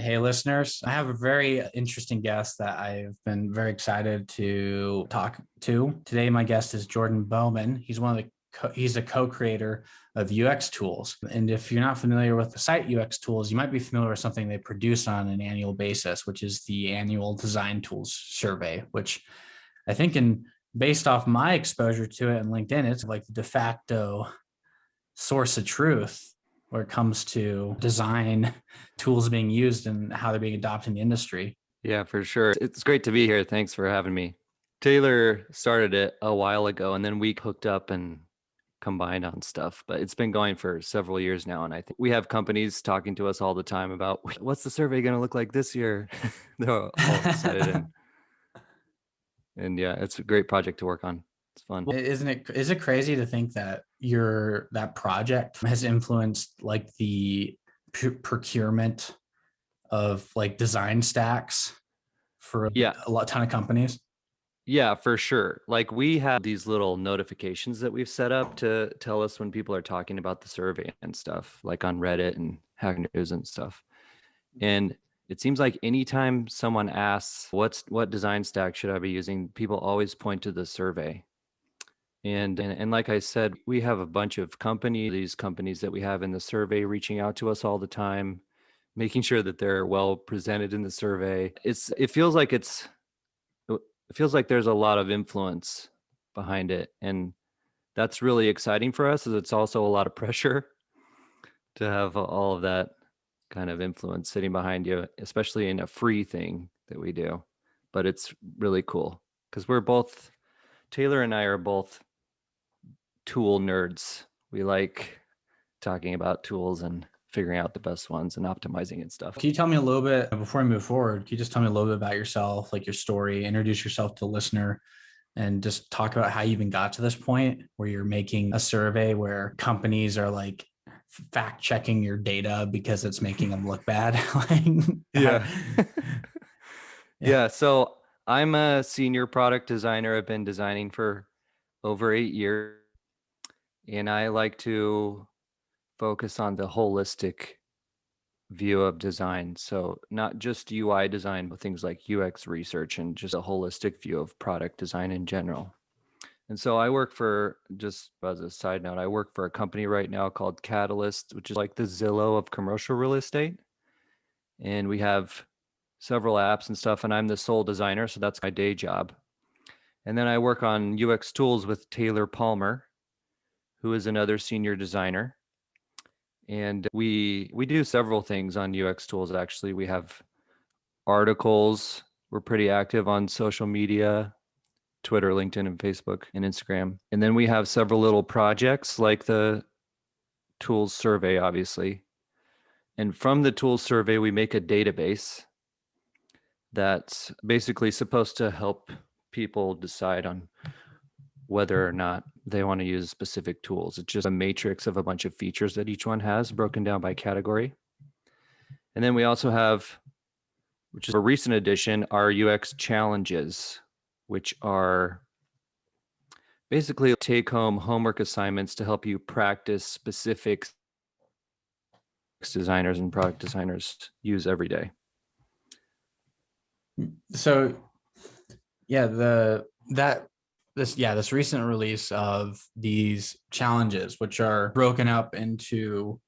Hey, listeners, I have a very interesting guest that I've been very excited to talk to. Today, my guest is Jordan Bowman. He's a co-creator of UX Tools. And if you're not familiar with the site UX Tools, you might be familiar with something they produce on an annual basis, which is the annual Design Tools survey, which I think based off my exposure to it on LinkedIn, it's like the de facto source of truth where it comes to design tools being used and how they're being adopted in the industry. Yeah, for sure. It's great to be here. Thanks for having me. Taylor started it a while ago, and then we hooked up and combined on stuff, but it's been going for several years now. And I think we have companies talking to us all the time about what's the survey going to look like this year? They're all excited. And yeah, it's a great project to work on. It's fun. Is it crazy to think that that project has influenced like the procurement of like design stacks for a ton of companies? Yeah, for sure. Like we have these little notifications that we've set up to tell us when people are talking about the survey and stuff, like on Reddit and Hack News and stuff. And it seems like anytime someone asks what design stack should I be using, people always point to the survey. And like I said, we have a bunch of these companies that we have in the survey reaching out to us all the time, making sure that they're well presented in the survey. It feels like there's a lot of influence behind it. And that's really exciting for us, as it's also a lot of pressure to have all of that kind of influence sitting behind you, especially in a free thing that we do. But it's really cool because Taylor and I are both tool nerds. We like talking about tools and figuring out the best ones and optimizing and stuff. Can you tell me a little bit before we move forward? Can you just tell me a little bit about yourself, like your story, introduce yourself to the listener, and just talk about how you even got to this point where you're making a survey where companies are like fact checking your data because it's making them look bad? Yeah. Yeah. So I'm a senior product designer. I've been designing for over 8 years. And I like to focus on the holistic view of design. So not just UI design, but things like UX research and just a holistic view of product design in general. And so I work just as a side note, I work for a company right now called Catalyst, which is like the Zillow of commercial real estate. And we have several apps and stuff, and I'm the sole designer. So that's my day job. And then I work on UX tools with Taylor Palmer, who is another senior designer. And we do several things on UX tools. Actually, we have articles. We're pretty active on social media, Twitter, LinkedIn, and Facebook and Instagram. And then we have several little projects like the tools survey, obviously. And from the tools survey, we make a database that's basically supposed to help people decide on whether or not they want to use specific tools. It's just a matrix of a bunch of features that each one has broken down by category. And then we also have, which is a recent addition, our UX challenges, which are basically take-home homework assignments to help you practice specific designers and product designers use every day. So yeah, this recent release of these challenges, which are broken up into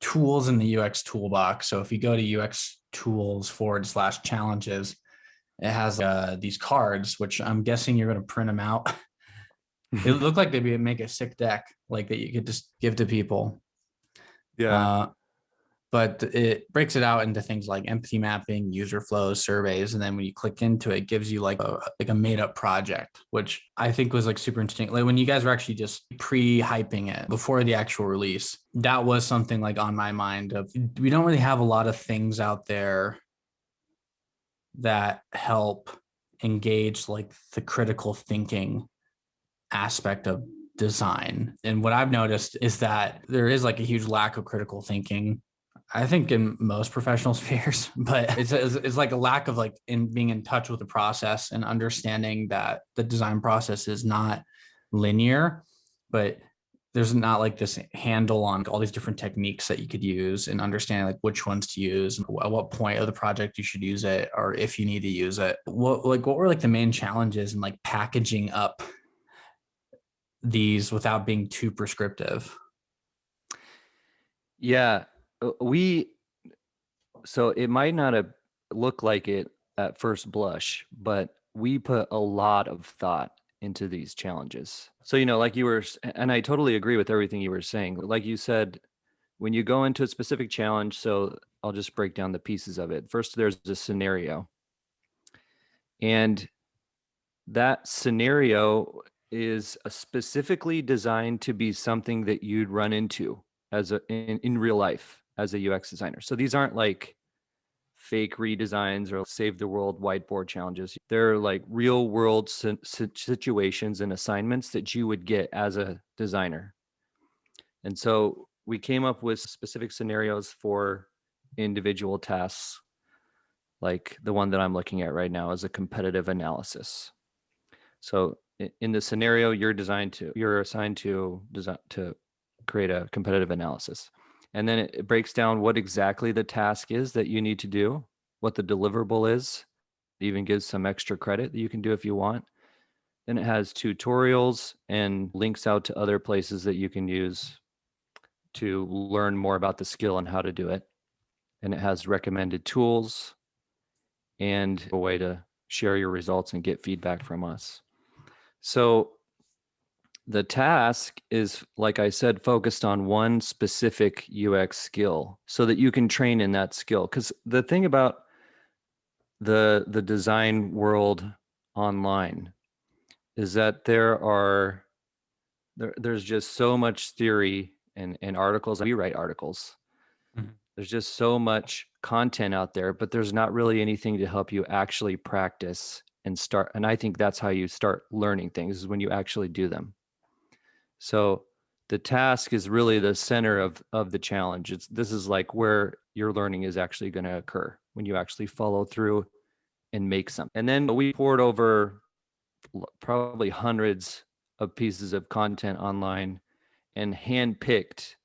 tools in the UX toolbox. So if you go to UX tools /challenges, it has these cards, which I'm guessing you're going to print them out. They look like they'd make a sick deck, like that you could just give to people. Yeah. But it breaks it out into things like empathy mapping, user flows, surveys. And then when you click into it, it gives you like a made up project, which I think was like super interesting. Like when you guys were actually just pre-hyping it before the actual release, that was something like on my mind of, we don't really have a lot of things out there that help engage like the critical thinking aspect of design. And what I've noticed is that there is like a huge lack of critical thinking, I think, in most professional spheres, but it's like a lack of like in being in touch with the process and understanding that the design process is not linear, but there's not like this handle on all these different techniques that you could use and understanding like which ones to use, at what point of the project you should use it, or if you need to use it. What were like the main challenges in like packaging up these without being too prescriptive? Yeah, we so it might not have looked like it at first blush, but we put a lot of thought into these challenges. So, like you were, and I totally agree with everything you were saying. Like you said, when you go into a specific challenge, so I'll just break down the pieces of it. First, there's a scenario. And that scenario is specifically designed to be something that you'd run into in real life as a UX designer. So these aren't like fake redesigns or save the world whiteboard challenges. They're like real world situations and assignments that you would get as a designer. And so we came up with specific scenarios for individual tasks. Like the one that I'm looking at right now is a competitive analysis. So in the scenario, you're assigned to design to create a competitive analysis. And then it breaks down what exactly the task is that you need to do, what the deliverable is. It even gives some extra credit that you can do if you want. Then it has tutorials and links out to other places that you can use to learn more about the skill and how to do it. And it has recommended tools and a way to share your results and get feedback from us. So the task is, like I said, focused on one specific UX skill so that you can train in that skill. Because the thing about the design world online is that there's just so much theory and articles. We write articles. Mhm. There's just so much content out there, but there's not really anything to help you actually practice and start. And I think that's how you start learning things, is when you actually do them. So the task is really the center of the challenge. This is like where your learning is actually going to occur, when you actually follow through and make something. And then we poured over probably hundreds of pieces of content online and handpicked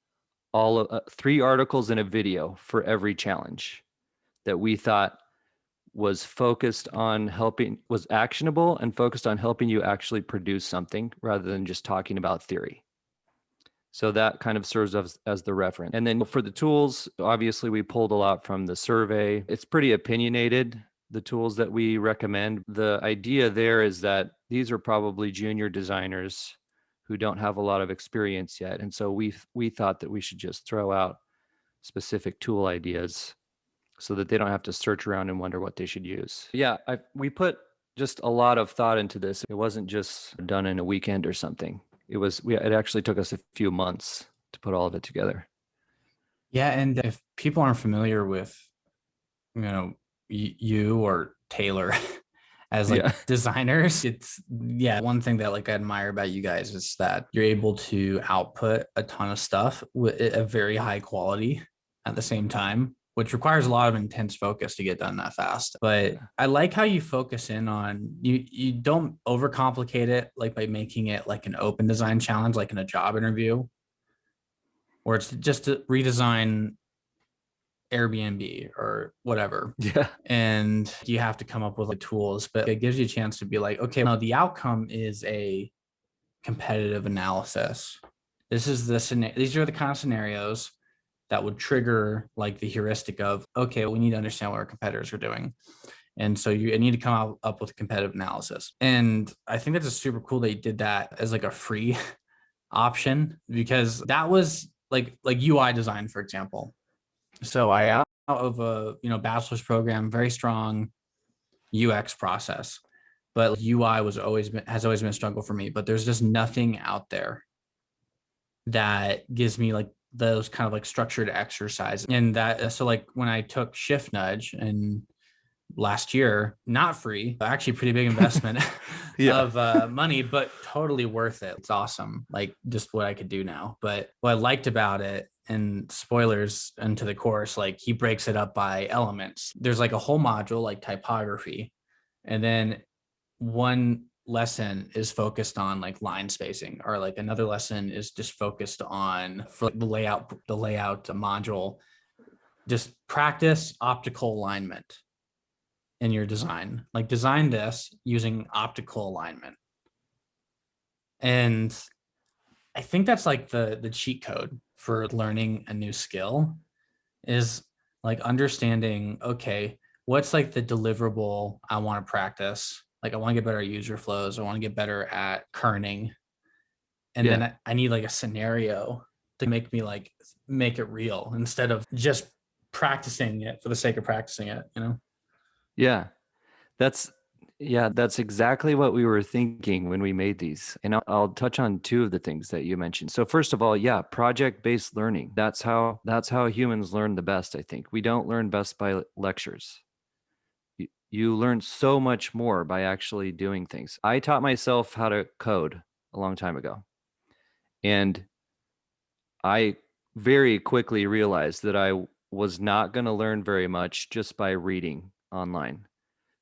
all of 3 articles and a video for every challenge that we thought was actionable and focused on helping you actually produce something rather than just talking about theory. So that kind of serves as the reference. And then for the tools, obviously we pulled a lot from the survey. It's pretty opinionated, the tools that we recommend. The idea there is that these are probably junior designers who don't have a lot of experience yet. And so we thought that we should just throw out specific tool ideas so that they don't have to search around and wonder what they should use. Yeah, we put just a lot of thought into this. It wasn't just done in a weekend or something. It actually took us a few months to put all of it together. Yeah, and if people aren't familiar with, you or Taylor as like Yeah. designers, it's one thing that like I admire about you guys is that you're able to output a ton of stuff with a very high quality at the same time, which requires a lot of intense focus to get done that fast. But I like how you focus in on you don't overcomplicate it, like by making it like an open design challenge, like in a job interview, where it's just to redesign Airbnb or whatever. Yeah. And you have to come up with like tools, but it gives you a chance to be like, okay, now the outcome is a competitive analysis. These are the kind of scenarios that would trigger like the heuristic of, okay, we need to understand what our competitors are doing. And so you need to come up with a competitive analysis. And I think that's just super cool that you did that as like a free option, because that was like UI design, for example. So I out of a bachelor's program, very strong UX process, but UI has always been a struggle for me. But there's just nothing out there that gives me like those kind of like structured exercise. And that so like when I took Shift Nudge and last year, not free, actually pretty big investment Yeah. of money, but totally worth it. It's awesome, like just what I could do now. But what I liked about it, and spoilers into the course, like he breaks it up by elements. There's like a whole module like typography, and then one lesson is focused on like line spacing, or like another lesson is just focused on for the layout module. Just practice optical alignment in your design. Like design this using optical alignment. And I think that's like the cheat code for learning a new skill, is like understanding, okay, what's like the deliverable I want to practice? Like I want to get better at user flows. I want to get better at kerning. And Yeah. then I need like a scenario to make it real instead of just practicing it for the sake of practicing it, you know? Yeah. That's that's exactly what we were thinking when we made these. And I'll touch on two of the things that you mentioned. So first of all, yeah, project-based learning. That's how humans learn the best, I think. We don't learn best by lectures. You learn so much more by actually doing things. I taught myself how to code a long time ago. And I very quickly realized that I was not going to learn very much just by reading online.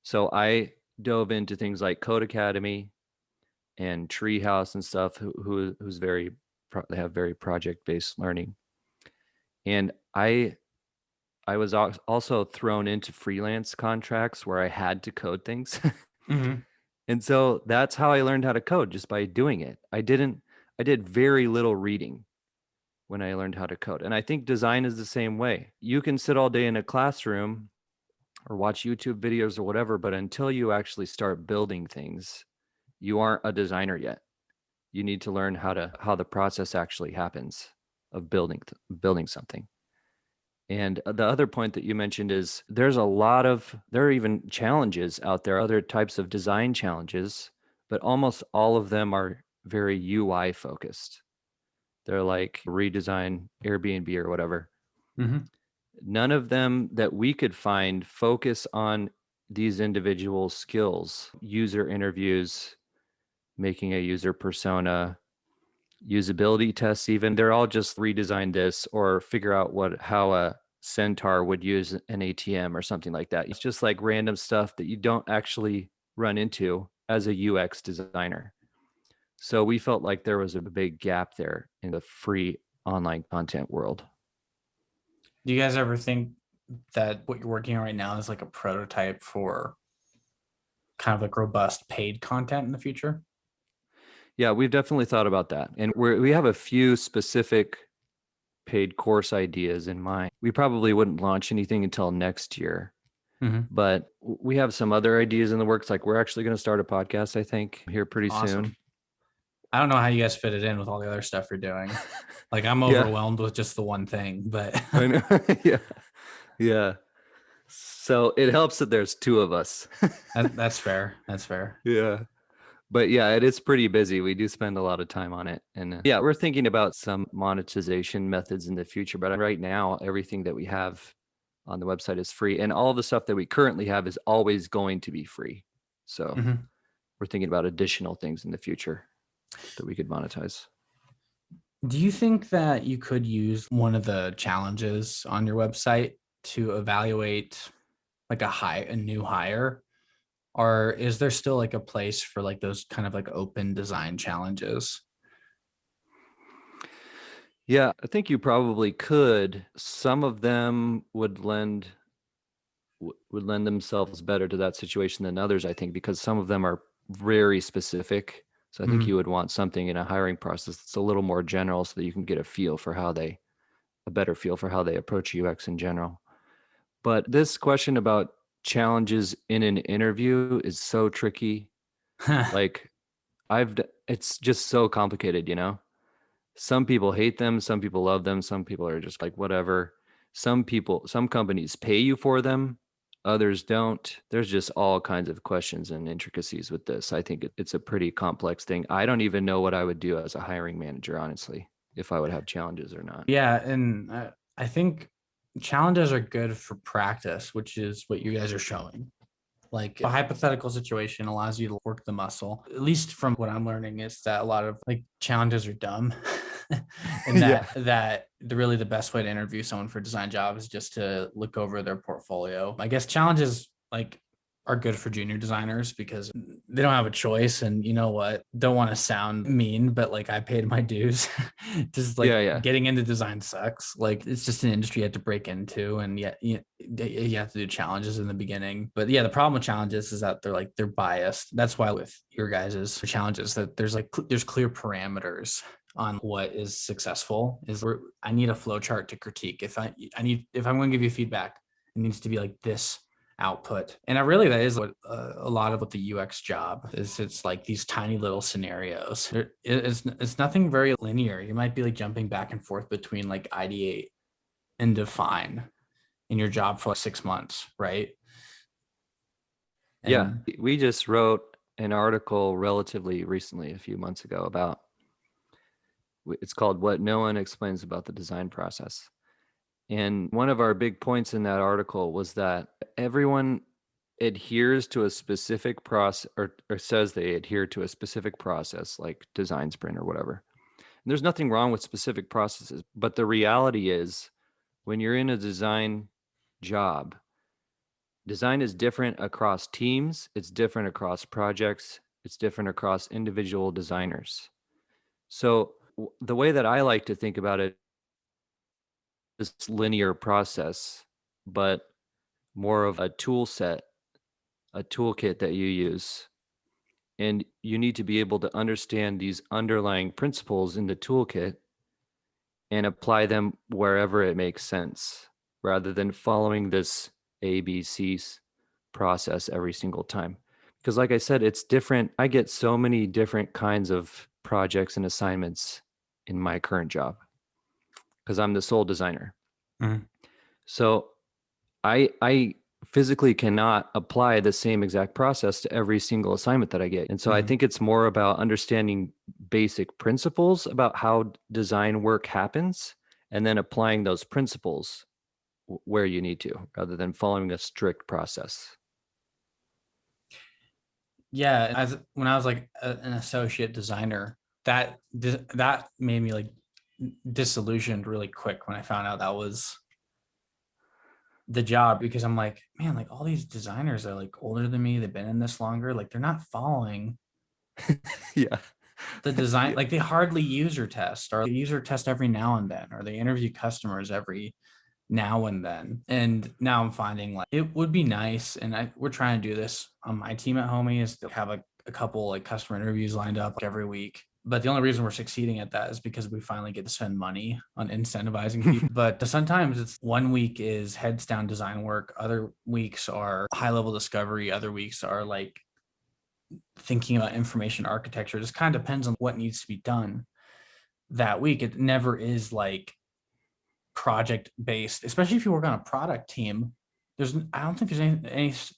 So I dove into things like Code Academy and Treehouse and stuff, who's they have very project based learning. And I was also thrown into freelance contracts where I had to code things. Mm-hmm. And so that's how I learned how to code, just by doing it. I did very little reading when I learned how to code. And I think design is the same way. You can sit all day in a classroom or watch YouTube videos or whatever, but until you actually start building things, you aren't a designer yet. You need to learn how the process actually happens of building something. And the other point that you mentioned is there are even challenges out there, other types of design challenges, but almost all of them are very UI focused. They're like redesign Airbnb or whatever. Mm-hmm. None of them that we could find focus on these individual skills, user interviews, making a user persona, usability tests. Even they're all just redesign this or figure out how a centaur would use an ATM or something like that. It's just like random stuff that you don't actually run into as a UX designer. So we felt like there was a big gap there in the free online content world. Do you guys ever think that what you're working on right now is like a prototype for kind of like robust paid content in the future? Yeah, we've definitely thought about that. And we have a few specific paid course ideas in mind. We probably wouldn't launch anything until next year, Mm-hmm. but we have some other ideas in the works. Like we're actually going to start a podcast, I think, here pretty soon. Awesome. I don't know how you guys fit it in with all the other stuff you're doing. Like I'm Yeah, overwhelmed with just the one thing, but I know. Yeah. Yeah. So it helps that there's two of us. that's fair. That's fair. Yeah. But yeah, it is pretty busy. We do spend a lot of time on it. And yeah, we're thinking about some monetization methods in the future. But right now, everything that we have on the website is free. And all the stuff that we currently have is always going to be free. So Mm-hmm. we're thinking about additional things in the future that we could monetize. Do you think that you could use one of the challenges on your website to evaluate like a new hire? Or is there still like a place for like those kind of like open design challenges? Yeah, I think you probably could. Some of them would lend themselves better to that situation than others, I think, because some of them are very specific. So I think Mm-hmm. you would want something in a hiring process that's a little more general so that you can get a better feel for how they approach UX in general. But this question about challenges in an interview is so tricky. Like it's just so complicated, you know? Some people hate them, some people love them, some people are just like whatever. Some companies pay you for them, others don't. There's just all kinds of questions and intricacies with this. I think it's a pretty complex thing. I don't even know what I would do as a hiring manager, honestly, if I would have challenges or not. Yeah, and I think challenges are good for practice, which is what you guys are showing. Like a hypothetical situation allows you to work the muscle. At least from what I'm learning is that a lot of like challenges are dumb. And Yeah. really the best way to interview someone for a design job is just to look over their portfolio. I guess challenges like are good for junior designers because they don't have a choice. And you know what? Don't want to sound mean, but like I paid my dues. Just like Yeah. getting into design sucks. Like it's just an industry you have to break into, and yet you have to do challenges in the beginning. But yeah, the problem with challenges is that they're biased. That's why with your guys's challenges that there's clear parameters on what is successful. I need a flow chart to critique. If I'm going to give you feedback, it needs to be like this output. And that is what a lot of what the UX job is. It's like these tiny little scenarios. It's nothing very linear. You might be like jumping back and forth between like ideate and define in your job for like 6 months, right? Yeah, And we just wrote an article relatively recently, a few months ago, about, it's called "What No One Explains About the Design Process." And one of our big points in that article was that everyone adheres to a specific process, or says they adhere to a specific process, like design sprint or whatever. And there's nothing wrong with specific processes, but the reality is, when you're in a design job, design is different across teams, it's different across projects, it's different across individual designers. So the way that I like to think about it, this linear process, but more of a tool set, a toolkit that you use. And you need to be able to understand these underlying principles in the toolkit and apply them wherever it makes sense, rather than following this ABC's process every single time. Because like I said, it's different. I get so many different kinds of projects and assignments in my current job because I'm the sole designer. Mhm. So I physically cannot apply the same exact process to every single assignment that I get. And so I think it's more about understanding basic principles about how design work happens, and then applying those principles where you need to, rather than following a strict process. yeah, as when I was like an associate designer, that made me like disillusioned really quick when I found out that was the job, because I'm like, man, like all these designers are like older than me. They've been in this longer. Like they're not following Yeah. the design. Like they hardly user test, or they user test every now and then, or they interview customers every now and then. And now I'm finding like it would be nice. And we're trying to do this on my team at Homey, is to have a couple like customer interviews lined up every week. But the only reason we're succeeding at that is because we finally get to spend money on incentivizing people. But sometimes it's one week is heads down design work, other weeks are high level discovery, other weeks are like thinking about information architecture. It just kind of depends on what needs to be done that week. It never is like project based, especially if you work on a product team. I don't think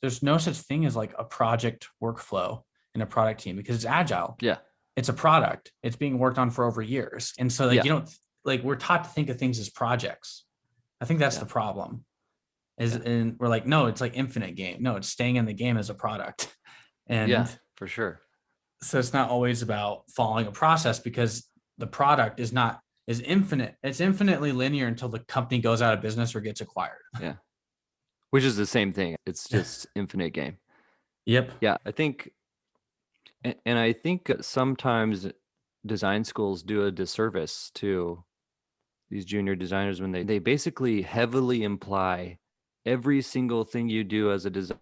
there's no such thing as like a project workflow in a product team, because it's agile. Yeah. It's a product. It's being worked on for over years. And so like Yeah. you don't like we're taught to think of things as projects. I think that's Yeah. the problem. Is Yeah. and we're like, no, it's like infinite game. No, it's staying in the game as a product. Yeah, And for sure. so it's not always about following a process, because the product is infinite. It's infinitely linear until the company goes out of business or gets acquired. Yeah. Which is the same thing. It's just infinite game. Yep. Yeah. And I think sometimes design schools do a disservice to these junior designers when they basically heavily imply every single thing you do as a designer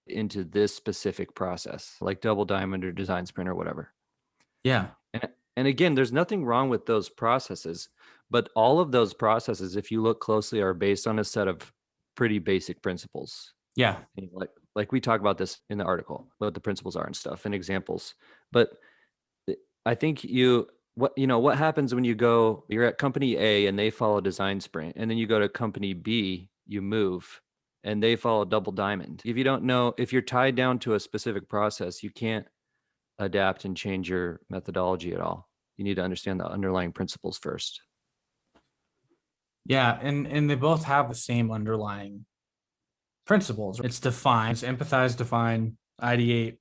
into this specific process, like double diamond or design sprint or whatever. Yeah. And again, there's nothing wrong with those processes, but all of those processes, if you look closely, are based on a set of pretty basic principles. Yeah. Like we talk about this in the article, what the principles are and stuff and examples. But I think what happens when you're at company A and they follow design sprint, and then you go to company B, you move, and they follow double diamond. If you don't know, if you're tied down to a specific process, you can't adapt and change your methodology at all. You need to understand the underlying principles first. Yeah. And they both have the same underlying principles. It's define, it's empathize, define, ideate,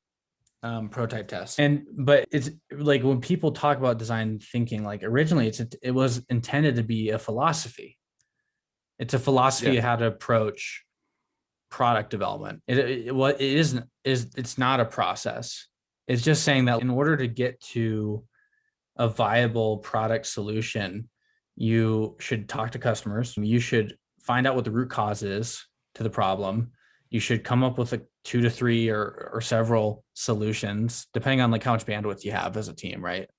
prototype test. But it's like when people talk about design thinking, like originally it was intended to be a philosophy. It's a philosophy Yeah. of how to approach product development. What it isn't is it's not a process. It's just saying that in order to get to a viable product solution, you should talk to customers. You should find out what the root cause is to the problem. You should come up with 2 to 3 or several solutions, depending on like how much bandwidth you have as a team, right?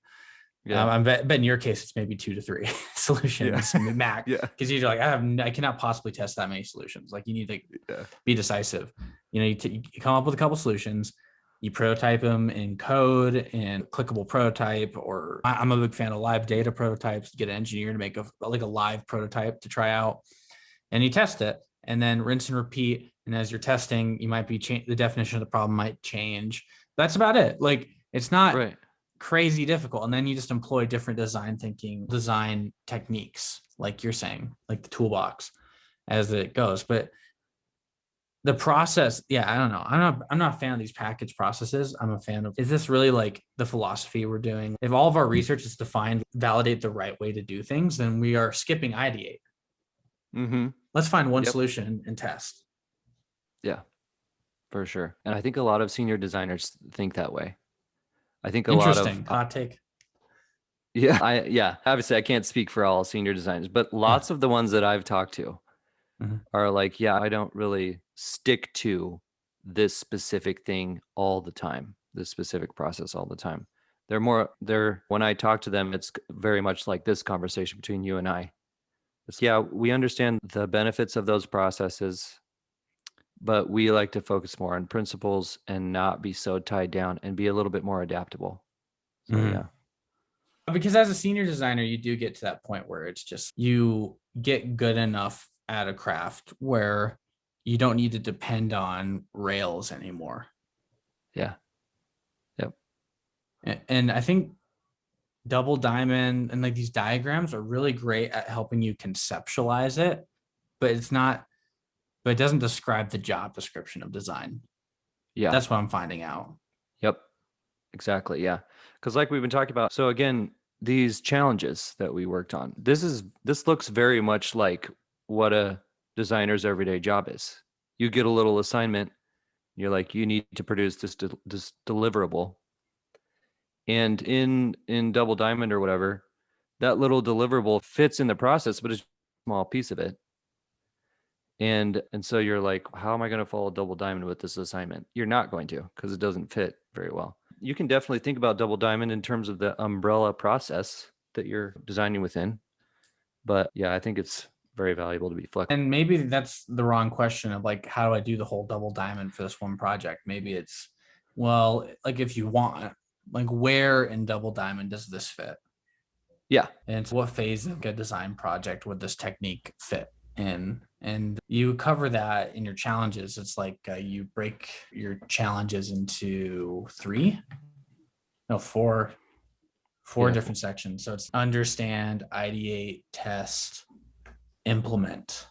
Yeah. I bet in your case it's maybe 2 to 3 solutions max, Yeah. because you're like, I cannot possibly test that many solutions. Like you need to be decisive. You come up with a couple solutions, you prototype them in code and clickable prototype, or I'm a big fan of live data prototypes. Get an engineer to make a live prototype to try out, and you test it, and then rinse and repeat. And as you're testing, you might be the definition of the problem might change. That's about it. Like it's not crazy difficult. And then you just employ different design techniques, like you're saying, like the toolbox as it goes. But the process, I don't know. I'm not a fan of these package processes. I'm a fan of, is this really like the philosophy we're doing? If all of our research is to validate the right way to do things, then we are skipping ideate. Let's find one solution and test. Yeah, for sure. And I think a lot of senior designers think that way. I think Interesting hot take. Yeah. Obviously, I can't speak for all senior designers, but lots of the ones that I've talked to are like, I don't really stick to this specific thing all the time, this specific process all the time. When I talk to them, it's very much like this conversation between you and I. We understand the benefits of those processes, but we like to focus more on principles and not be so tied down and be a little bit more adaptable. So because as a senior designer, you do get to that point where it's just you get good enough at a craft where you don't need to depend on Rails anymore. Yeah. Yep. And I think Double Diamond and like these diagrams are really great at helping you conceptualize it, but it doesn't describe the job description of design. Yeah. That's what I'm finding out. Yep. Exactly. Yeah. Because like we've been talking about, so again, these challenges that we worked on, this looks very much like what a designer's everyday job is. You get a little assignment, you're like, you need to produce this deliverable. And in Double Diamond or whatever, that little deliverable fits in the process, but it's a small piece of it. And so you're like, how am I going to follow Double Diamond with this assignment? You're not going to, because it doesn't fit very well. You can definitely think about Double Diamond in terms of the umbrella process that you're designing within. But I think it's very valuable to be flexible. And maybe that's the wrong question of like, how do I do the whole Double Diamond for this one project? Maybe it's, well, like if you want, like where in Double Diamond does this fit? Yeah. And what phase of a design project would this technique fit in? And you cover that in your challenges. It's like you break your challenges into four different sections. So it's understand, ideate, test, implement.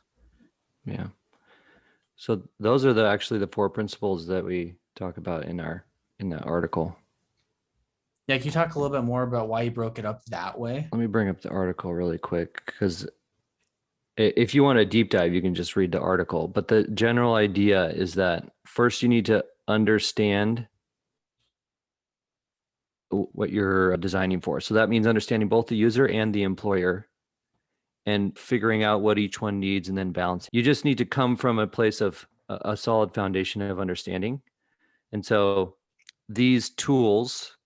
Yeah. So those are actually the 4 principles that we talk about in the article. Yeah, can you talk a little bit more about why you broke it up that way? Let me bring up the article really quick, because if you want a deep dive, you can just read the article. But the general idea is that first you need to understand what you're designing for. So that means understanding both the user and the employer and figuring out what each one needs and then balance. You just need to come from a place of a solid foundation of understanding. And so these tools,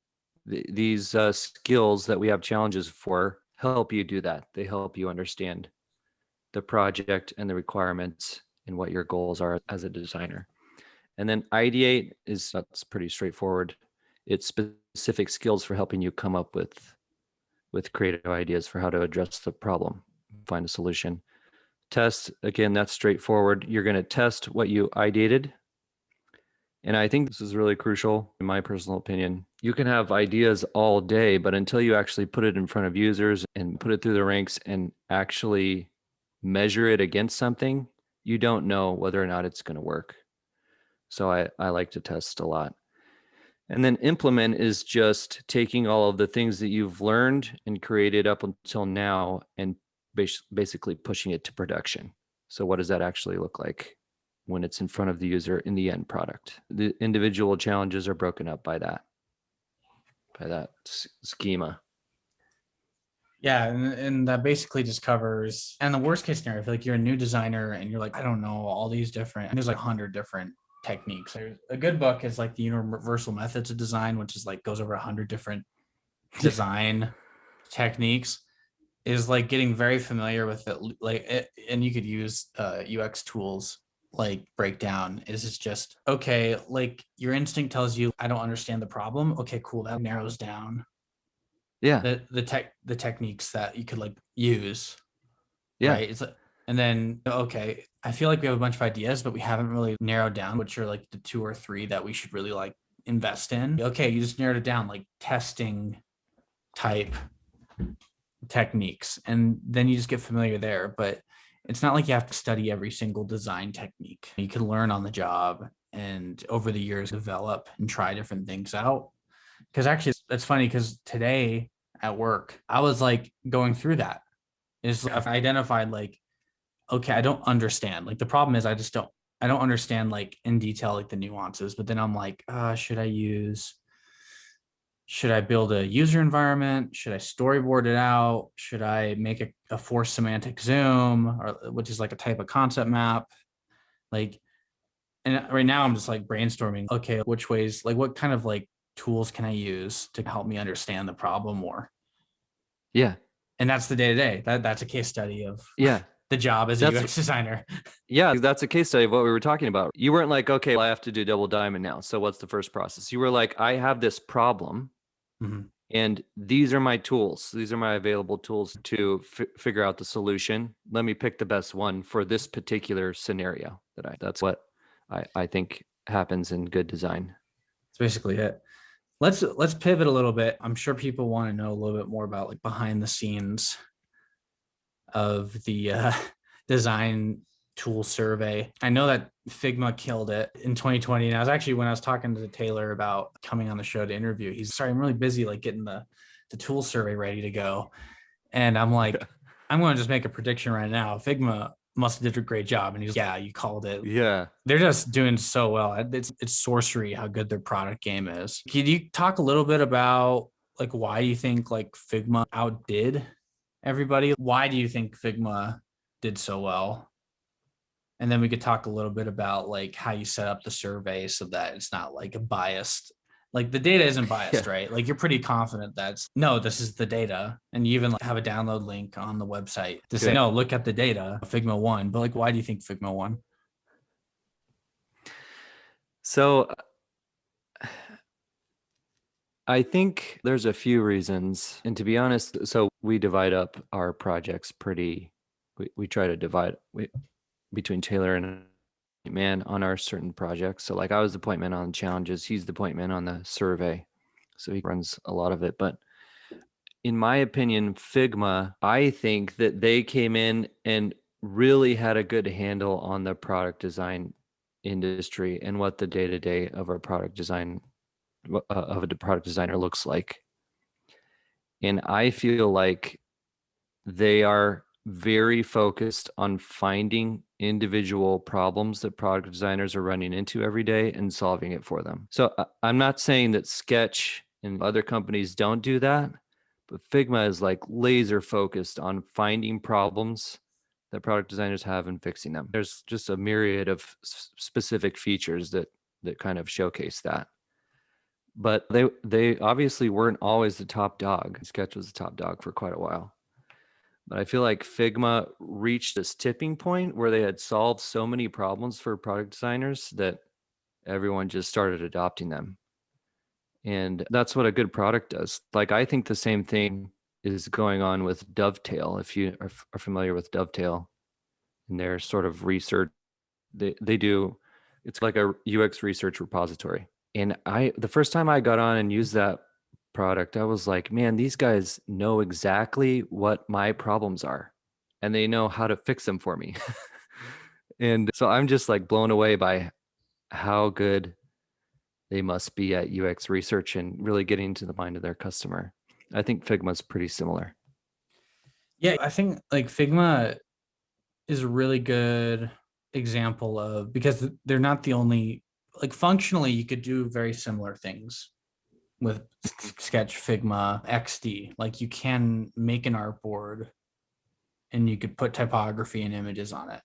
these skills that we have challenges for, help you do that. They help you understand the project and the requirements and what your goals are as a designer. And then ideate that's pretty straightforward. It's specific skills for helping you come up with creative ideas for how to address the problem, find a solution. Test, again, that's straightforward. You're going to test what you ideated. And I think this is really crucial, in my personal opinion. You can have ideas all day, but until you actually put it in front of users and put it through the ranks and actually measure it against something, you don't know whether or not it's going to work. So I like to test a lot. And then implement is just taking all of the things that you've learned and created up until now and basically pushing it to production. So what does that actually look like? when it's in front of the user in the end product. The individual challenges are broken up by that schema. Yeah, and that basically just covers. And the worst case scenario, if like you're a new designer and you're like, I don't know all these different. And there's like 100 different techniques. A good book is like the Universal Methods of Design, which is like goes over 100 different design techniques. Is like getting very familiar with it, like and you could use UX tools like breakdown. Is it's just okay, like your instinct tells you I don't understand the problem. Okay, cool, that narrows down Yeah. the techniques that you could like use, Yeah. right? It's like, and then okay, I feel like we have a bunch of ideas, but we haven't really narrowed down which are like the 2 or 3 that we should really like invest in. Okay, you just narrowed it down, like testing type techniques, and then you just get familiar there. But it's not like you have to study every single design technique. You can learn on the job and over the years develop and try different things out. Because actually it's funny because today at work I was like going through that. Is I've identified like, okay, I don't understand, like the problem is I don't understand like in detail like the nuances. But then I'm like, should I build a user environment? Should I storyboard it out? Should I make a forced semantic zoom, or which is like a type of concept map? Like, and right now I'm just like brainstorming. Okay, which ways, like what kind of like tools can I use to help me understand the problem more? Yeah. And that's the day to day. That's a case study of Yeah. the job as a UX designer. Yeah, that's a case study of what we were talking about. You weren't like, okay, well, I have to do double diamond now. So what's the first process? You were like, I have this problem. Mm-hmm. And these are my tools. These are my available tools to figure out the solution. Let me pick the best one for this particular scenario. That's what I think happens in good design. That's basically it. Let's pivot a little bit. I'm sure people want to know a little bit more about like behind the scenes of the design tool survey. I know that Figma killed it in 2020. And I was actually, when I was talking to Taylor about coming on the show to interview, he's sorry, I'm really busy like getting the tool survey ready to go. And I'm like, I'm going to just make a prediction right now. Figma must have did a great job. And he's like, yeah, you called it. Yeah. They're just doing so well. It's sorcery how good their product game is. Can you talk a little bit about like why you think like Figma outdid everybody? Why do you think Figma did so well? And then we could talk a little bit about like how you set up the survey so that it's not like a biased, like the data isn't biased, right? Like you're pretty confident this is the data. And you even have a download link on the website to say, no, look at the data, Figma won. But like, why do you think Figma won? So I think there's a few reasons. And to be honest, so we divide up our projects we try to divide between Taylor and man on our certain projects. So like I was the point man on challenges, he's the point man on the survey. So he runs a lot of it. But in my opinion, Figma, I think that they came in and really had a good handle on the product design industry and what the day-to-day of our product design of a product designer looks like. And I feel like they are very focused on finding individual problems that product designers are running into every day and solving it for them. So I'm not saying that Sketch and other companies don't do that, but Figma is like laser focused on finding problems that product designers have and fixing them. There's just a myriad of specific features that kind of showcase that. But they obviously weren't always the top dog. Sketch was the top dog for quite a while. But I feel like Figma reached this tipping point where they had solved so many problems for product designers that everyone just started adopting them. And that's what a good product does. Like, I think the same thing is going on with Dovetail. If you are familiar with Dovetail and their sort of research, they do, it's like a UX research repository. And the first time I got on and used that product, I was like, man, these guys know exactly what my problems are and they know how to fix them for me. And so I'm just like blown away by how good they must be at UX research and really getting into the mind of their customer. I think Figma's pretty similar. Yeah, I think like Figma is really good example of, because they're not the only, like functionally you could do very similar things with Sketch, Figma, XD. Like you can make an artboard and you could put typography and images on it.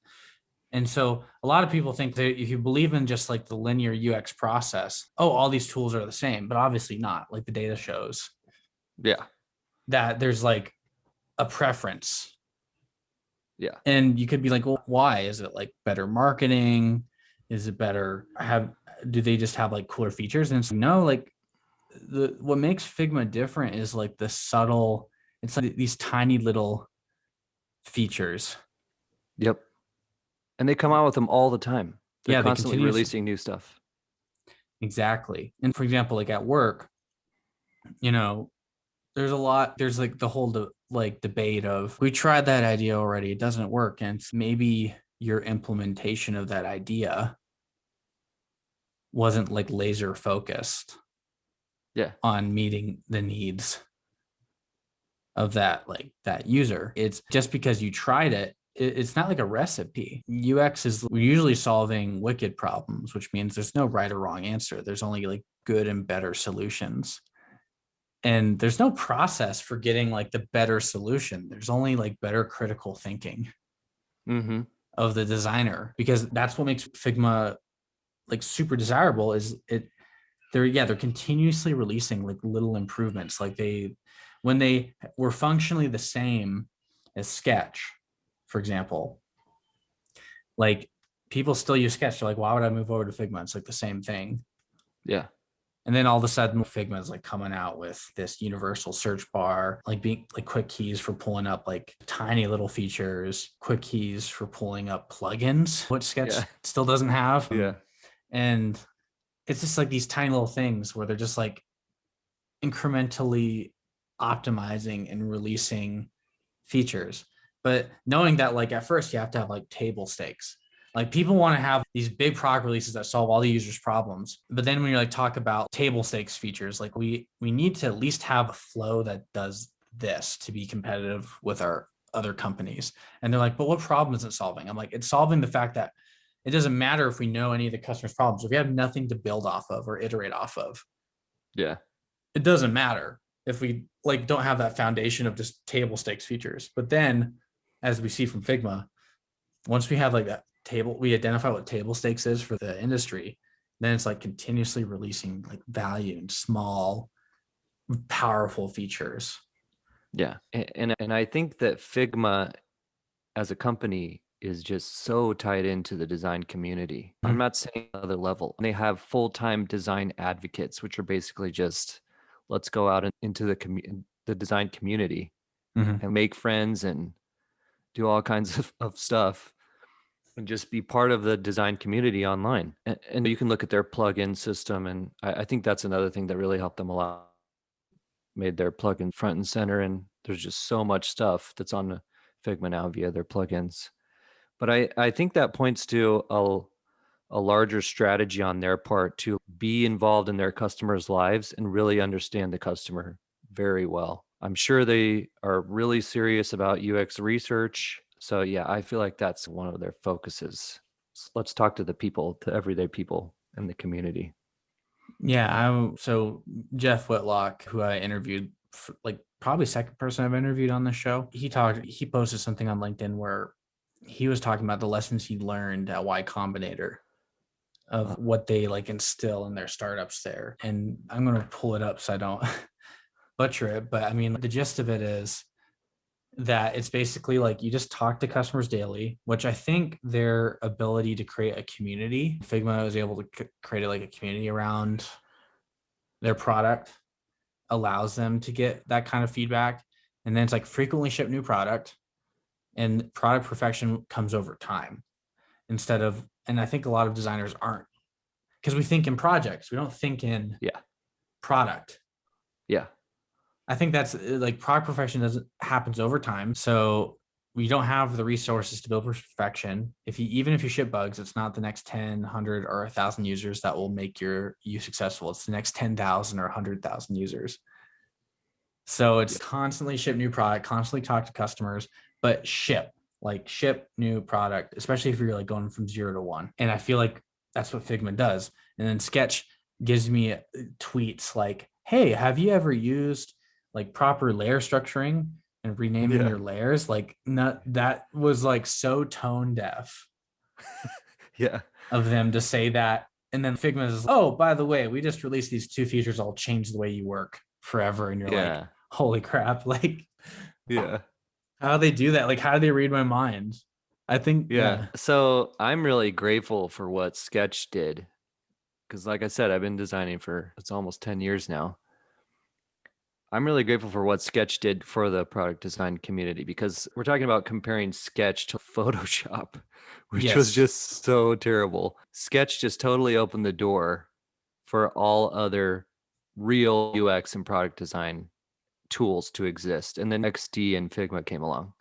And so a lot of people think that if you believe in just like the linear UX process, oh, all these tools are the same, but obviously not. Like the data shows Yeah. that there's like a preference. Yeah. And you could be like, well, why? Is it like better marketing? Is it better? Do they just have like cooler features? And so no, like what makes Figma different is like the subtle, it's like these tiny little features. Yep. And they come out with them all the time. They're Yeah, they constantly continue. releasing new stuff. Exactly. And for example, like at work, there's like the whole like debate of, we tried that idea already, it doesn't work. And maybe your implementation of that idea wasn't like laser focused Yeah. on meeting the needs of that user. It's just because you tried it, it's not like a recipe. UX is usually solving wicked problems, which means there's no right or wrong answer. There's only like good and better solutions. And there's no process for getting like the better solution. There's only like better critical thinking of the designer, because that's what makes Figma like super desirable. Is they're continuously releasing like little improvements. Like when they were functionally the same as Sketch, for example, like people still use Sketch. They're like, why would I move over to Figma? It's like the same thing. Yeah. And then all of a sudden Figma is like coming out with this universal search bar, like being like quick keys for pulling up like tiny little features, quick keys for pulling up plugins, which Sketch still doesn't have. Yeah. And it's just like these tiny little things where they're just like incrementally optimizing and releasing features. But knowing that like at first you have to have like table stakes. Like people want to have these big product releases that solve all the users' problems. But then when you like talk about table stakes features, like we need to at least have a flow that does this to be competitive with our other companies. And they're like, but what problem is it solving? I'm like, it's solving the fact that it doesn't matter if we know any of the customer's problems. If we have nothing to build off of or iterate off of, Yeah. it doesn't matter if we like don't have that foundation of just table stakes features. But then as we see from Figma, once we have like that table, we identify what table stakes is for the industry, then it's like continuously releasing like value and small, powerful features. Yeah. And I think that Figma as a company is just so tied into the design community. I'm not saying another level. They have full-time design advocates, which are basically just, let's go out into the design community and make friends and do all kinds of stuff and just be part of the design community online. And you can look at their plugin system. And I think that's another thing that really helped them a lot. Made their plugin front and center. And there's just so much stuff that's on Figma now via their plugins. But I think that points to a larger strategy on their part to be involved in their customers' lives and really understand the customer very well. I'm sure they are really serious about UX research. So yeah, I feel like that's one of their focuses. Let's talk to the people, to everyday people in the community. Yeah, so Jeff Whitlock, who I interviewed, like probably second person I've interviewed on the show, he posted something on LinkedIn where he was talking about the lessons he learned at Y Combinator of what they like instill in their startups there. And I'm going to pull it up so I don't butcher it. But I mean, the gist of it is that it's basically like you just talk to customers daily, which I think their ability to create a community, Figma was able to create like a community around their product, allows them to get that kind of feedback. And then it's like frequently ship new product, and product perfection comes over time instead of, and I think a lot of designers aren't, because we think in projects, we don't think in product. Yeah. I think that's like product perfection happens over time. So we don't have the resources to build perfection. Even if you ship bugs, it's not the next 10, 100 or 1,000 users that will make you successful. It's the next 10,000 or 100,000 users. So it's constantly ship new product, constantly talk to customers, but ship. like ship new product, especially if you're like going from 0 to 1. And I feel like that's what Figma does. And then Sketch gives me tweets like, hey, have you ever used like proper layer structuring and renaming Yeah. your layers? Like, not that was like so tone deaf Yeah. of them to say that. And then Figma is, oh, by the way, we just released these 2 features. I'll change the way you work forever. And you're like, Yeah. holy crap. Like, Yeah. how do they do that? Like, how do they read my mind? I think, Yeah. yeah. So I'm really grateful for what Sketch did. Because like I said, I've been designing for it's almost 10 years now. I'm really grateful for what Sketch did for the product design community because we're talking about comparing Sketch to Photoshop, which was Yes. just so terrible. Sketch just totally opened the door for all other real UX and product design tools to exist. And then XD and Figma came along.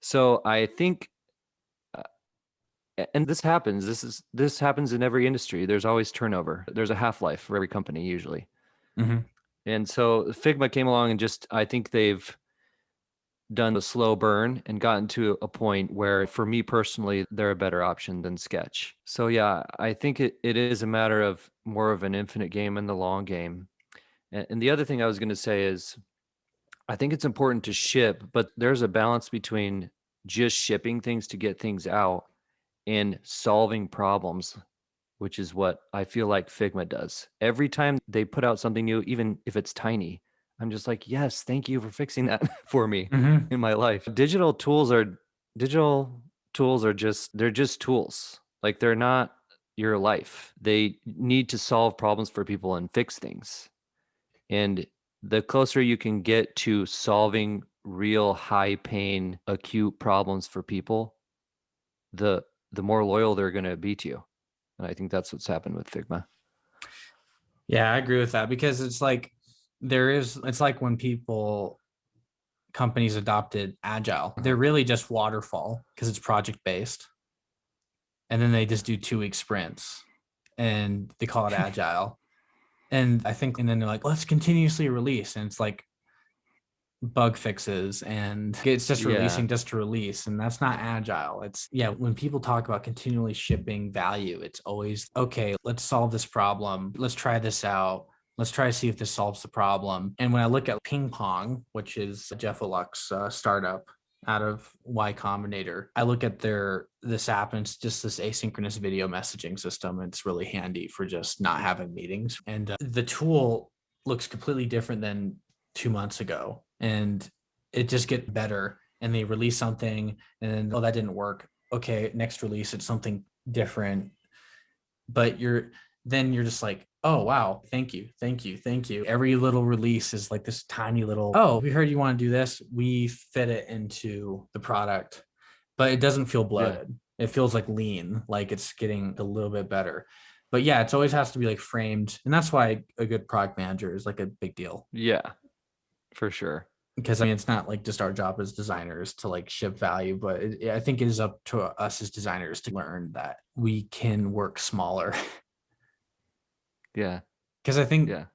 So I think and this happens in every industry. There's always turnover. There's a half-life for every company usually. Mm-hmm. And so Figma came along and just I think they've done a slow burn and gotten to a point where for me personally they're a better option than Sketch. So yeah, I think it is a matter of more of an infinite game in the long game. And the other thing I was going to say is I think it's important to ship, but there's a balance between just shipping things to get things out and solving problems, which is what I feel like Figma does. Every time they put out something new, even if it's tiny, I'm just like, yes, thank you for fixing that for me Mm-hmm. in my life. Digital tools are just they're just tools. Like they're not your life. They need to solve problems for people and fix things. And the closer you can get to solving real high pain acute problems for people, the the more loyal they're going to be to you. And I think that's what's happened with Figma. Yeah, I agree with that because it's like it's like when companies adopted agile, they're really just waterfall because it's project based. And then they just do 2 week sprints and they call it agile. And I think, and then they're like, let's continuously release. And it's like bug fixes and it's just Yeah. releasing just to release. And that's not agile. It's, yeah, when people talk about continually shipping value, it's always, okay, let's solve this problem. Let's try this out. Let's try to see if this solves the problem. And when I look at Ping Pong, which is Jeff Whitlock's startup out of Y Combinator, I look at this app and it's just this asynchronous video messaging system. It's really handy for just not having meetings. And the tool looks completely different than 2 months ago, and it just get better. And they release something, and then, oh, that didn't work. Okay, next release, it's something different. But you're just like, oh wow, thank you, thank you, thank you. Every little release is like this tiny little, oh, we heard you want to do this. We fit it into the product, but it doesn't feel Yeah. bloated. It feels like lean, like it's getting a little bit better. But yeah, it's always has to be like framed. And that's why a good product manager is like a big deal. Yeah, for sure. Because I mean, it's not like just our job as designers to like ship value, but I think it is up to us as designers to learn that we can work smaller. Yeah. Because I think, Yeah.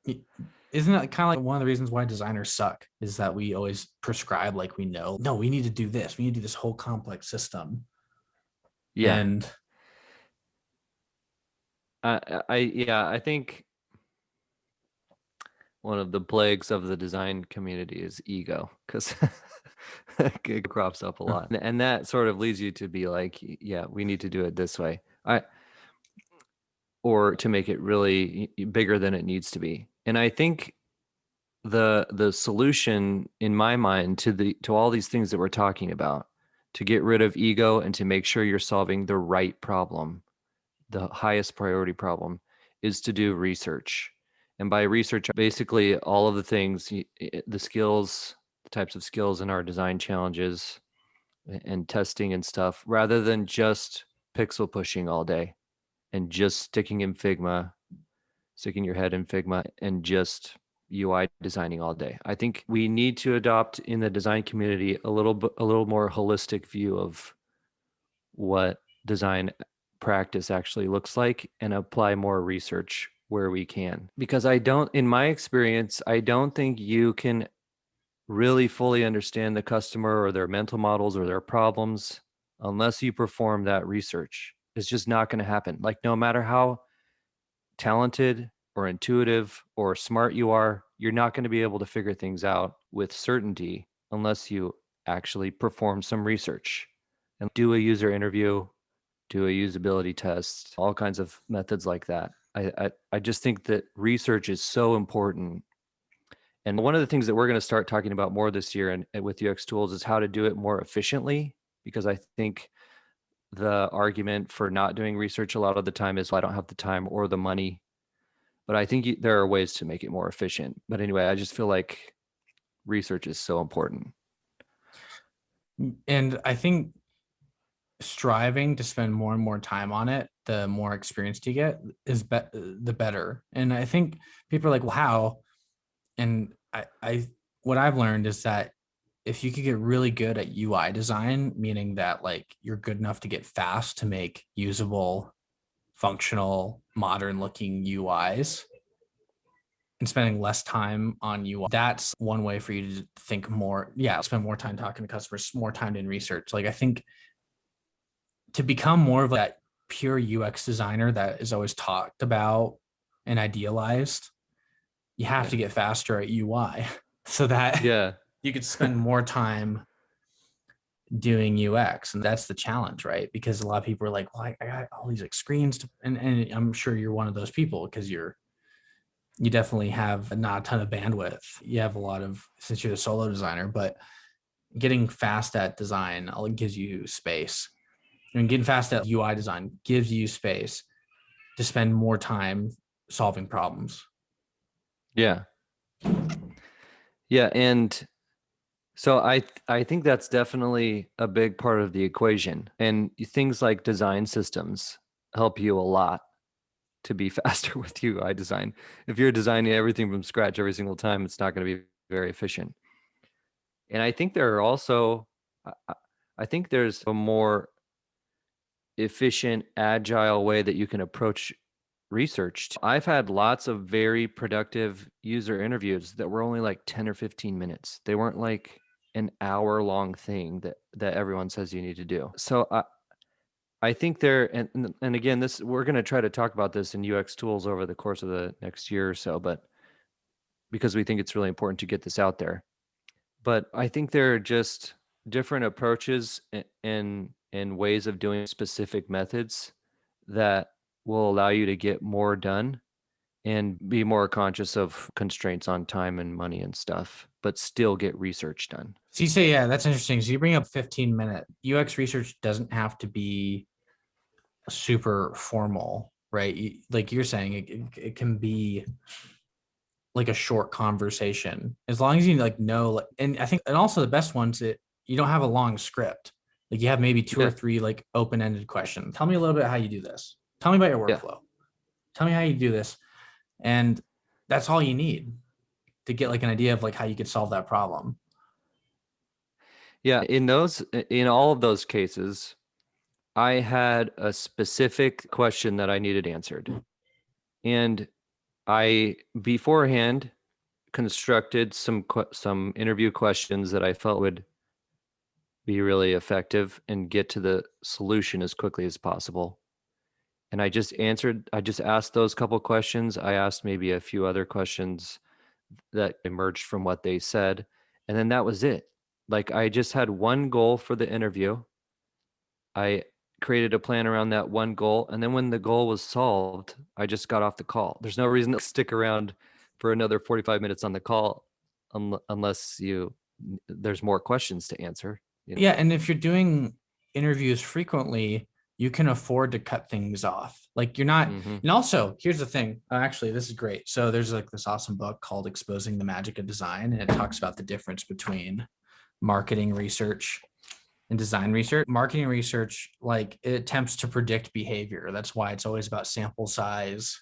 isn't that kind of like one of the reasons why designers suck is that we always prescribe like we know, no, we need to do this, we need to do this whole complex system. Yeah. And I think one of the plagues of the design community is ego because it crops up a lot. And that sort of leads you to be like, yeah, we need to do it this way. Or to make it really bigger than it needs to be. And I think the solution in my mind to all these things that we're talking about, to get rid of ego and to make sure you're solving the right problem, the highest priority problem, is to do research. And by research, basically all of the things, the skills, the types of skills in our design challenges and testing and stuff, rather than just pixel pushing all day and just sticking your head in Figma and just UI designing all day. I think we need to adopt in the design community a little more holistic view of what design practice actually looks like and apply more research where we can. Because in my experience, I don't think you can really fully understand the customer or their mental models or their problems unless you perform that research. It's just not going to happen. Like, no matter how talented or intuitive or smart you are, you're not going to be able to figure things out with certainty unless you actually perform some research and do a user interview, do a usability test, all kinds of methods like that. I just think that research is so important. And one of the things that we're going to start talking about more this year and with UX tools is how to do it more efficiently, because I think the argument for not doing research a lot of the time is, well, I don't have the time or the money. But I think there are ways to make it more efficient. But anyway, I just feel like research is so important. And I think striving to spend more and more time on it, the more experienced you get, the better. And I think people are like, well, how? And what I've learned is that if you could get really good at UI design, meaning that like you're good enough to get fast to make usable, functional, modern looking UIs, and spending less time on UI, that's one way for you to think more. Yeah, spend more time talking to customers, more time doing research. Like I think to become more of that pure UX designer that is always talked about and idealized, you have to get faster at UI so that Yeah. you could spend more time doing UX. And that's the challenge, right? Because a lot of people are like, well, I got all these like screens and I'm sure you're one of those people because you definitely have not a ton of bandwidth. You have a lot of, since you're the solo designer, but getting fast at design gives you space. And getting fast at UI design gives you space to spend more time solving problems. Yeah. Yeah. And so I think that's definitely a big part of the equation. And things like design systems help you a lot to be faster with UI design. If you're designing everything from scratch every single time, it's not going to be very efficient. And I think there are also, I think there's a more efficient, agile way that you can approach research. I've had lots of very productive user interviews that were only like 10 or 15 minutes. They weren't like an hour long thing that everyone says you need to do. So I think there, and again, this, we're going to try to talk about this in UX tools over the course of the next year or so, but because we think it's really important to get this out there. But I think there are just different approaches and ways of doing specific methods that will allow you to get more done and be more conscious of constraints on time and money and stuff, but still get research done. So you say, yeah, that's interesting. So you bring up 15-minute UX research doesn't have to be super formal, right? Like you're saying, it can be like a short conversation as long as you like know. And I think, and also the best ones that you don't have a long script. Like you have maybe two or three like open-ended questions. Tell me a little bit how you do this. Tell me about your workflow. Tell me how you do this. And that's all you need to get like an idea of like how you could solve that problem. Yeah, in all of those cases, I had a specific question that I needed answered. And I beforehand constructed some interview questions that I felt would be really effective and get to the solution as quickly as possible. And I just asked those couple questions. I asked maybe a few other questions that emerged from what they said. And then that was it. Like, I just had one goal for the interview. I created a plan around that one goal. And then when the goal was solved, I just got off the call. There's no reason to stick around for another 45 minutes on the call unless there's more questions to answer. You know? Yeah. And if you're doing interviews frequently, you can afford to cut things off. Like you're not, and also here's the thing. Actually, this is great. So there's like this awesome book called Exposing the Magic of Design, and it talks about the difference between marketing research and design research. Marketing research, like it attempts to predict behavior. That's why it's always about sample size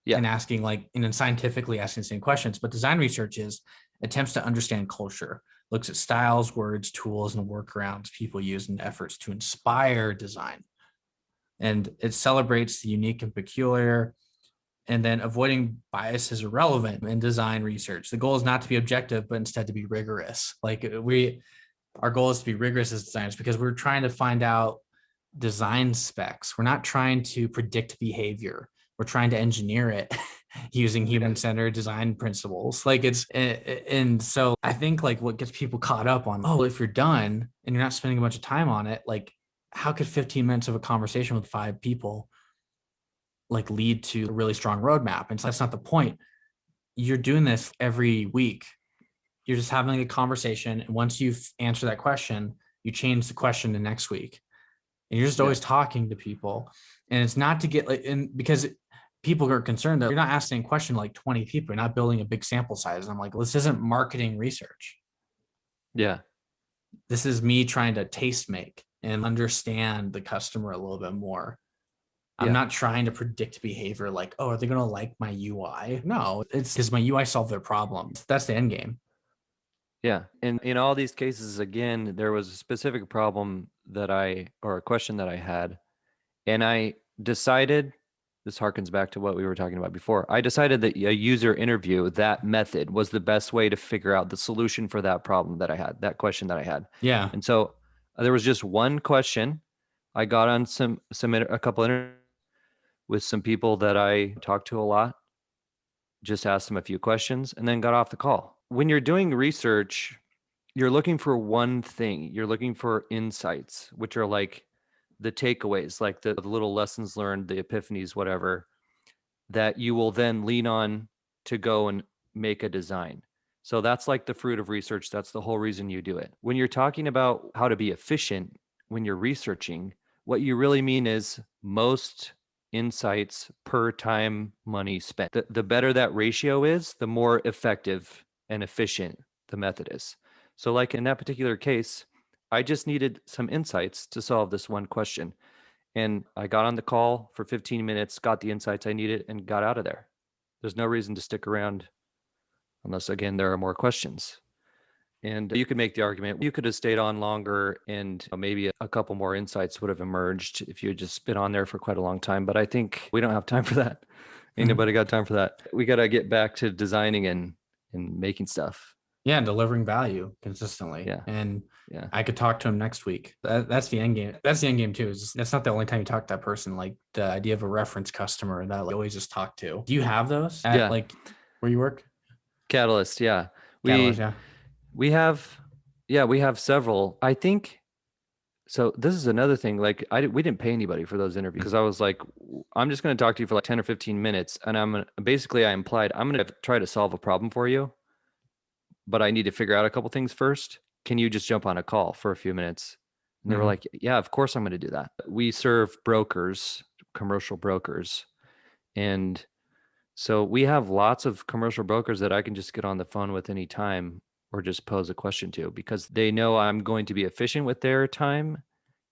and asking like, and then scientifically asking the same questions. But design research is attempts to understand culture, looks at styles, words, tools, and workarounds people use in efforts to inspire design. And it celebrates the unique and peculiar, And then avoiding bias is irrelevant in design research. The goal is not to be objective, but instead to be rigorous. Like our goal is to be rigorous as designers because we're trying to find out design specs. We're not trying to predict behavior. We're trying to engineer it using human-centered design principles. Like and so I think like what gets people caught up on, oh, if you're done and you're not spending a bunch of time on it, like how could 15 minutes of a conversation with 5 people like lead to a really strong roadmap? And so that's not the point. You're doing this every week. You're just having a conversation. And once you've answered that question, you change the question the next week. And you're just always talking to people. And it's not to get like, and because people are concerned that you're not asking a question like 20 people, you're not building a big sample size. And I'm like, well, this isn't marketing research. Yeah. This is me trying to taste make and understand the customer a little bit more. I'm not trying to predict behavior like, oh, are they going to like my UI? No, it's because my UI solved their problems. That's the end game. Yeah. And in all these cases, again, there was a specific problem or a question that I had. And I decided, this harkens back to what we were talking about before. I decided that a user interview, that method was the best way to figure out the solution for that problem that I had, that question that I had. Yeah. And so there was just one question. I got on a couple interviews with some people that I talked to a lot, just asked them a few questions and then got off the call. When you're doing research, you're looking for one thing. You're looking for insights, which are like the takeaways, like the little lessons learned, the epiphanies, whatever, that you will then lean on to go and make a design. So that's like the fruit of research. That's the whole reason you do it. When you're talking about how to be efficient when you're researching, what you really mean is most insights per time money spent. The better that ratio is, the more effective and efficient the method is. So like in that particular case, I just needed some insights to solve this one question. And I got on the call for 15 minutes, got the insights I needed, and got out of there. There's no reason to stick around unless, again, there are more questions. And you could make the argument you could have stayed on longer and maybe a couple more insights would have emerged if you had just been on there for quite a long time. But I think we don't have time for that. Ain't nobody got time for that. We got to get back to designing and making stuff. Yeah, and delivering value consistently. Yeah. And Yeah. I could talk to him next week. That's the end game. That's the end game too. That's not the only time you talk to that person. Like the idea of a reference customer that like, always just talk to. Do you have those at like where you work? Catalyst. Yeah. Catalyst, yeah. We have several. I think so. This is another thing. Like we didn't pay anybody for those interviews because I was like, I'm just going to talk to you for like 10 or 15 minutes. And I implied I'm going to try to solve a problem for you, but I need to figure out a couple things first. Can you just jump on a call for a few minutes? And they were like, yeah, of course I'm going to do that. We serve brokers, commercial brokers. And so we have lots of commercial brokers that I can just get on the phone with anytime or just pose a question to because they know I'm going to be efficient with their time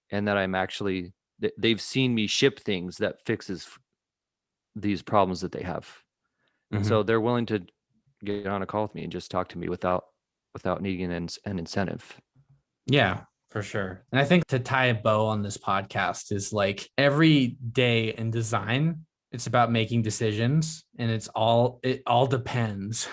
and that they've seen me ship things that fixes these problems that they have. And so they're willing to get on a call with me and just talk to me without needing an incentive. Yeah, for sure. And I think to tie a bow on this podcast is like every day in design, it's about making decisions and it all depends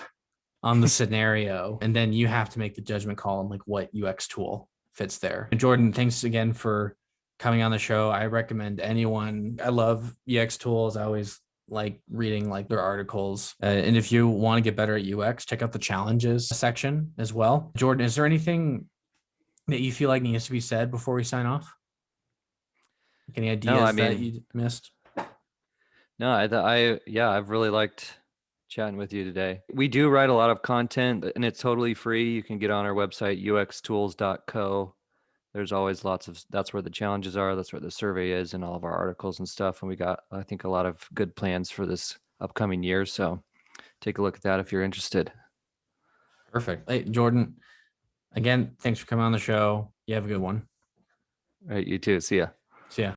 on the scenario. And then you have to make the judgment call on like what UX tool fits there. And Jordan, thanks again for coming on the show. I recommend anyone. I love UX tools. I always like reading like their articles. And if you want to get better at UX, check out the challenges section as well. Jordan, is there anything that you feel like needs to be said before we sign off? Like any ideas that you missed? No, I've really liked chatting with you today. We do write a lot of content and it's totally free. You can get on our website, uxtools.co. There's always that's where the challenges are. That's where the survey is and all of our articles and stuff. And we got, I think, a lot of good plans for this upcoming year. So take a look at that if you're interested. Perfect. Hey, Jordan, again, thanks for coming on the show. You have a good one. All right. You too. See ya. See ya.